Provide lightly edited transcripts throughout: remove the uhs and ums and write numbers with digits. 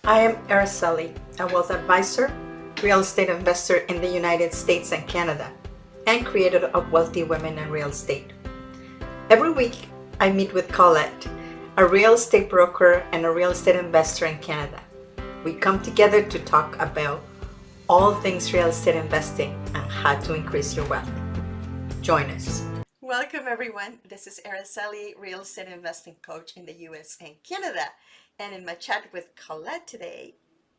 I am Araceli, a wealth advisor, real estate investor in the United States and Canada, and creator of Wealthy Women in Real Estate. Every week, I meet with Colette, a real estate broker and a real estate investor in Canada. We come together to talk about all things real estate investing and how to increase your wealth. Join us. Welcome, everyone. This is Araceli, real estate investing coach in the US and Canada. And in my chat with Colette today,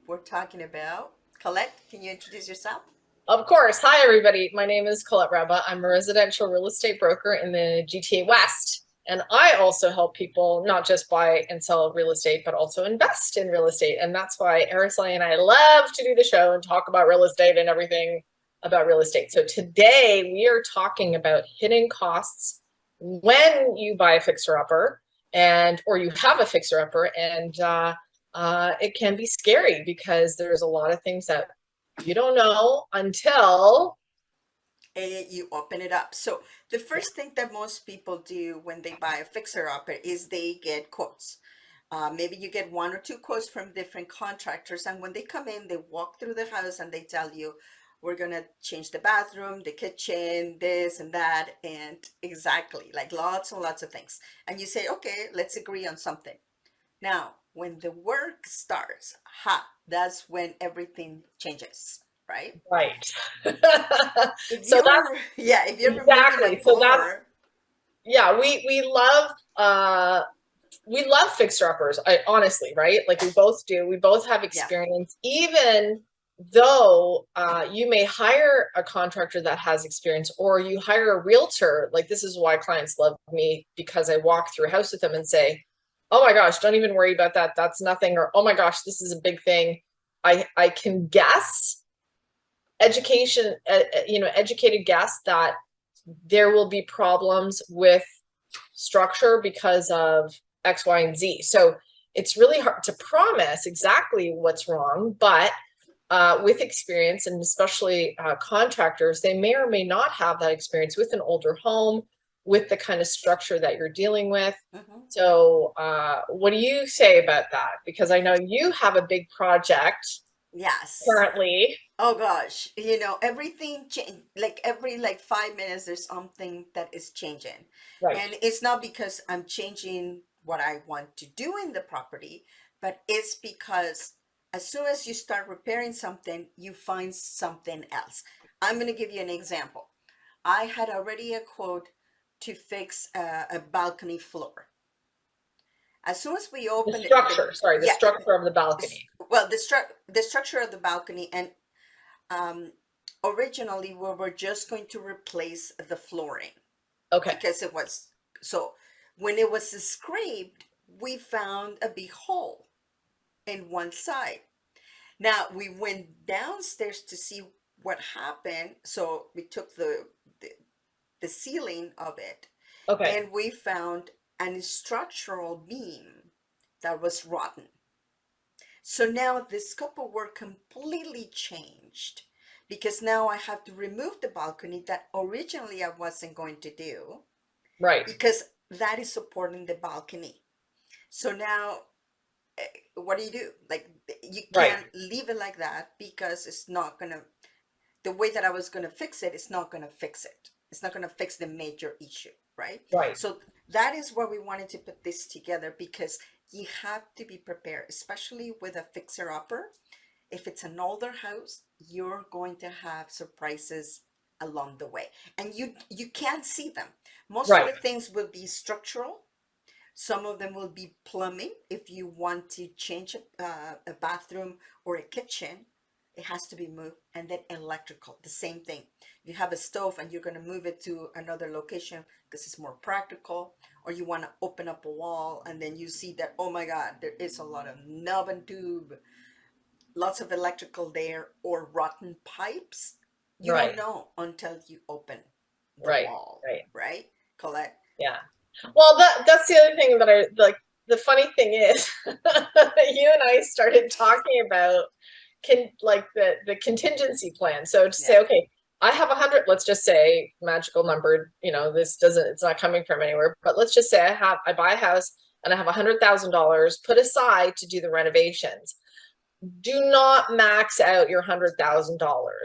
we're talking about Colette. Can you introduce yourself? Of course. Hi, everybody. My name is Colette Reba. I'm a residential real estate broker in the GTA West. And I also help people not just buy and sell real estate, but also invest in real estate. And that's why Araceli and I love to do the show and talk about real estate and everything about real estate. So today we are talking about hidden costs when you buy a fixer-upper or you have a fixer-upper, and it can be scary because there's a lot of things that you don't know until you open it up. So the first thing that most people do when they buy a fixer-upper is they get quotes. Maybe you get one or two quotes from different contractors, and when they come in, they walk through the house and they tell you, we're gonna change the bathroom, the kitchen, this and that, and exactly, like lots and lots of things. And you say, okay, let's agree on something. Now, when the work starts, that's when everything changes, right? right. If So you're, yeah, if you're exactly. removing a floor, Yeah, we love fixer-uppers. I honestly, right? Like we both do. We both have experience, even though you may hire a contractor that has experience, or you hire a realtor. Like this is why clients love me, because I walk through a house with them and say, oh my gosh, don't even worry about that. That's nothing. Or, oh my gosh, this is a big thing. I can guess educated guess that there will be problems with structure because of X, Y, and Z. So it's really hard to promise exactly what's wrong, but with experience, and especially contractors, they may or may not have that experience with an older home, with the kind of structure that you're dealing with. So what do you say about that? Because I know you have a big project. Yes. Currently. Oh gosh, everything like every 5 minutes there's something that is changing. Right. And it's not because I'm changing what I want to do in the property, but it's because as soon as you start repairing something, you find something else. I'm going to give you an example. I had already a quote to fix a balcony floor. As soon as we open the structure, the structure of the balcony. Well, the structure of the balcony, and originally we were just going to replace the flooring. Okay. Because it was, so when it was scraped, we found a big hole in one side. Now we went downstairs to see what happened. So we took the ceiling of it. Okay. And we found an structural beam that was rotten. So now the scope of work completely changed, because now I have to remove the balcony that originally I wasn't going to do. Right. Because that is supporting the balcony. So now what do? Like you can't leave it like that, because it's not gonna, the way that I was gonna fix it, it's not gonna fix it. It's not gonna fix the major issue, right? Right. So that is where we wanted to put this together, because you have to be prepared, especially with a fixer-upper. If it's an older house, you're going to have surprises along the way, and you can't see them. Most of the things will be structural. Some of them will be plumbing. If you want to change a bathroom or a kitchen, it has to be moved. And then electrical, the same thing. You have a stove and you're going to move it to another location because it's more practical, or you want to open up a wall and then you see that, oh my God, there is a lot of knob and tube, lots of electrical there, or rotten pipes. You don't know until you open the wall, right, Colette? Yeah. Well, that's the other thing that I like. The funny thing is, you and I started talking about the contingency plan. So to say, okay, I have 100, let's just say, magical number, it's not coming from anywhere, but let's just say I buy a house and I have $100,000 put aside to do the renovations. do not max out your $100,000.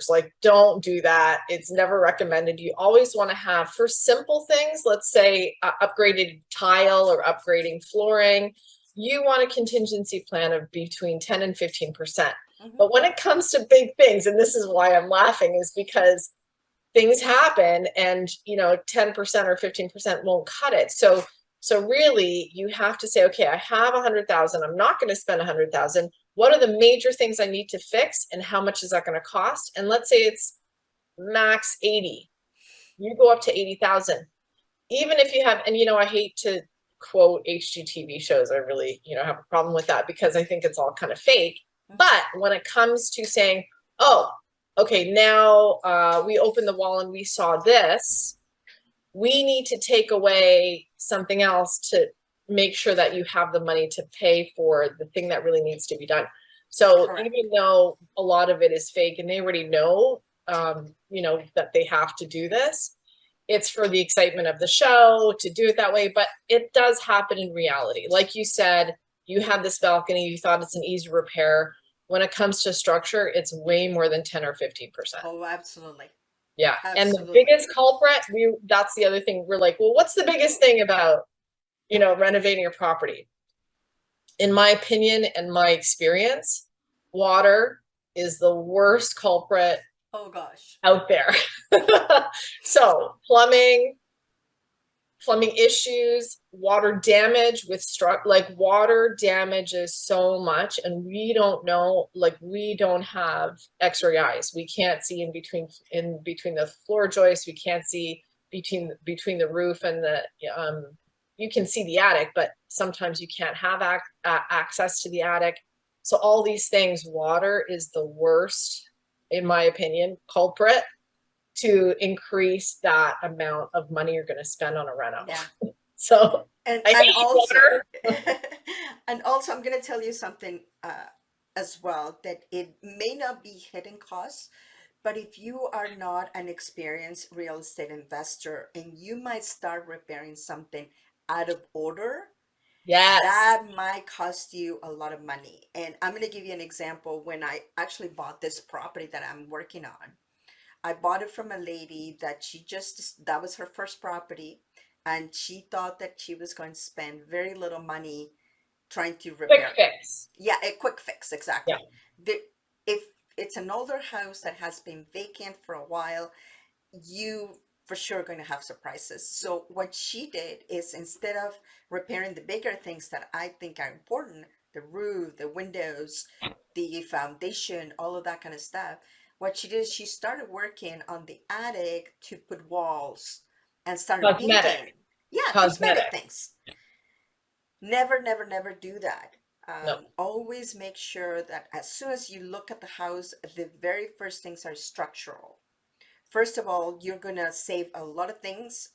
Like, don't do that. It's never recommended. You always want to have, for simple things, let's say upgraded tile or upgrading flooring, you want a contingency plan of between 10 and 15%. But when it comes to big things, and this is why I'm laughing, is because things happen and, 10% or 15% won't cut it. So really you have to say, okay, I have 100,000. I'm not going to spend 100,000. What are the major things I need to fix and how much is that going to cost? And let's say it's max 80. You go up to 80,000. Even if you have, and I hate to quote HGTV shows. I really, have a problem with that because I think it's all kind of fake. But when it comes to saying, oh, okay, now we opened the wall and we saw this, we need to take away something else to make sure that you have the money to pay for the thing that really needs to be done. So Correct. even though a lot of it is fake and they already know, that they have to do this, it's for the excitement of the show to do it that way. But it does happen in reality. Like you said, you have this balcony, you thought it's an easy repair. When it comes to structure, it's way more than 10 or 15%. Oh, absolutely. Yeah. Absolutely. And the biggest culprit, that's the other thing. We're like, well, what's the biggest thing about, renovating your property? In my opinion and my experience, water is the worst culprit Oh gosh. out there. So plumbing issues, water damage with water damages so much, and we don't know, we don't have x-ray eyes. We can't see in between the floor joists. We can't see between the roof and the you can see the attic, but sometimes you can't have access to the attic. So all these things, water is the worst, in my opinion, culprit to increase that amount of money you're going to spend on a reno. Yeah. So And I hate also, water. and also, I'm going to tell you something as well, that it may not be hidden costs, but if you are not an experienced real estate investor and you might start repairing something out of order, Yes. that might cost you a lot of money. And I'm going to give you an example. When I actually bought this property that I'm working on, I bought it from a lady that that was her first property, and she thought that she was going to spend very little money trying to Quick repair. fix. Yeah, a quick fix, exactly. Yeah. If it's an older house that has been vacant for a while, you for sure going to have surprises. So what she did is, instead of repairing the bigger things that I think are important, the roof, the windows, the foundation, all of that kind of stuff, what she did is she started working on the attic to put walls and started Cosmetic. painting. Yeah, cosmetic Cosmetic. things. Never, never, never do that. No. Always make sure that as soon as you look at the house, the very first things are structural. First of all, you're gonna save a lot of things.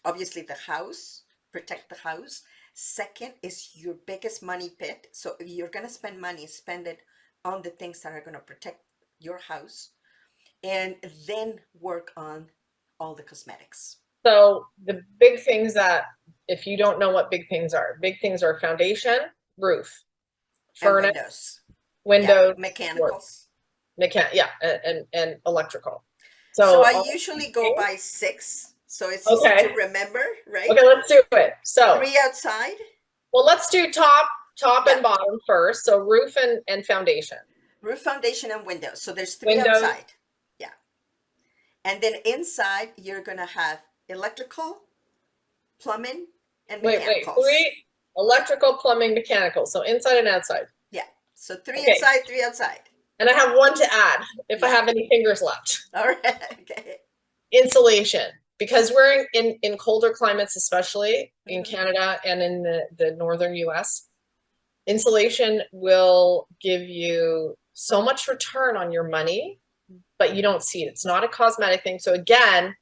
Obviously, the house, protect the house. Second is your biggest money pit. So if you're gonna spend money, spend it on the things that are gonna protect your house, and then work on all the cosmetics So the big things that, if you don't know what big things are foundation, roof, and furnace, windows. windows, Yeah, mechanicals. and electrical. So So I all usually go things- by 6, so it's easy Okay. to remember, right? Okay, let's do it. So 3 outside, well, let's do top Yeah. and bottom first. So roof and foundation. roof, foundation, and windows. So there's 3 Windows. outside. Yeah. And then inside, you're going to have electrical, plumbing, and Wait, mechanicals. 3 electrical, plumbing, mechanical. So inside and outside. Yeah. So 3 Okay. inside, 3 outside. And I have one to add if I Yeah. have any fingers left. All right. Okay. Insulation. Because we're in colder climates, especially in Mhm. Canada and in the northern US, insulation will give you so much return on your money, but you don't see it. It's not a cosmetic thing. So again,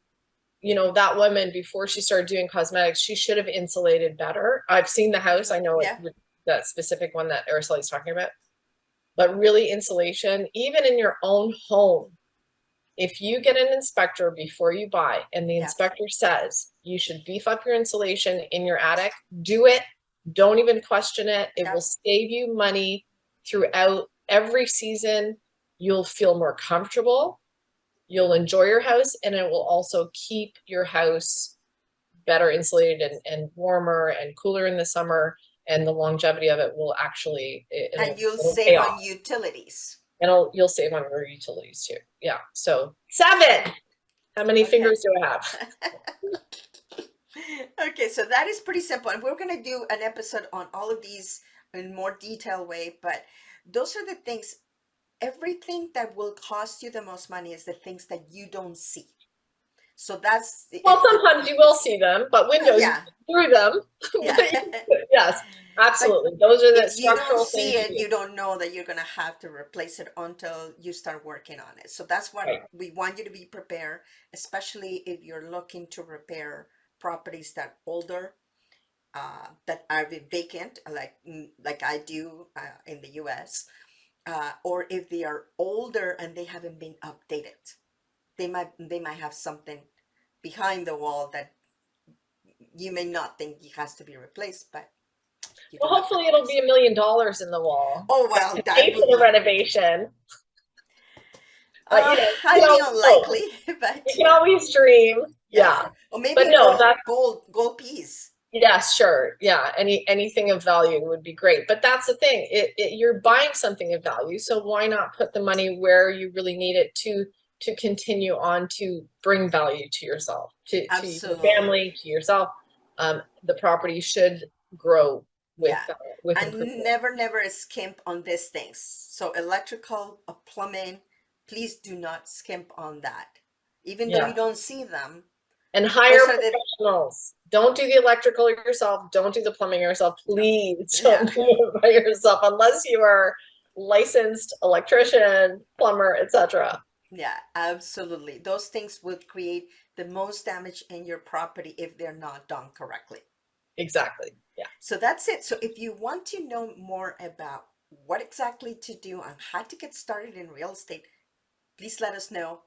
that woman, before she started doing cosmetics, she should have insulated better. I've seen the house. I know Yeah. that specific one that Araceli's talking about. But really, insulation, even in your own home, if you get an inspector before you buy and the Yeah. inspector says you should beef up your insulation in your attic, do it. Don't even question it. It Yeah. will save you money throughout every season you'll feel more comfortable, you'll enjoy your house, and it will also keep your house better insulated and warmer and cooler in the summer, and the longevity of it will actually And you'll it'll save pay on off. utilities. And you'll save on your utilities too. Yeah. So 7. How many Okay. fingers do I have? Okay, so that is pretty simple. And we're going to do an episode on all of these in more detailed way, but those are the things. Everything that will cost you the most money is the things that you don't see. So that's Well, sometimes you will see them, but windows, yeah, through them. yeah. Yes, absolutely. Those are the If you don't structural see things. it, you don't know that you're going to have to replace it until you start working on it. So that's what Right. we want you to be prepared, especially if you're looking to repair properties that older, that are vacant, like I do in the U.S., or if they are older and they haven't been updated. They might have something behind the wall that you may not think it has to be replaced, but you Well, do have to hopefully it'll replace be $1 million in the wall. Oh well, To that pay for would the be renovation. highly Hope. unlikely, but You can always dream. Yeah. or maybe But a no, that's gold piece. yes, sure. Yeah. Anything of value would be great. But that's the thing. You're buying something of value. So why not put the money where you really need it to continue on to bring value to yourself, to your Absolutely. family, to yourself. The property should grow with Yeah. with And improvement. never skimp on these things. So electrical, plumbing, please do not skimp on that. Even though Yeah. you don't see them, And hire those are the professionals. Don't do the electrical yourself. Don't do the plumbing yourself. Please yeah. don't do it by yourself unless you are licensed electrician, plumber, etc. Yeah, absolutely. Those things will create the most damage in your property if they're not done correctly. Exactly. Yeah. So that's it. So if you want to know more about what exactly to do and how to get started in real estate, please let us know.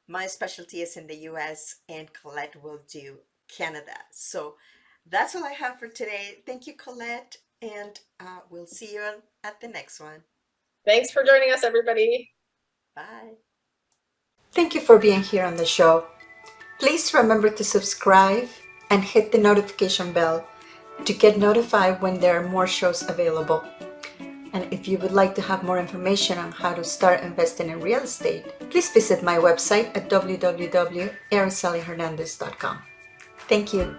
My specialty is in the US and Colette will do Canada. So that's all I have for today. Thank you, Colette, and we'll see you at the next one. Thanks for joining us, everybody. Bye. Thank you for being here on the show. Please remember to subscribe and hit the notification bell to get notified when there are more shows available. And if you would like to have more information on how to start investing in real estate, please visit my website at www.aracelyhernandez.com. Thank you.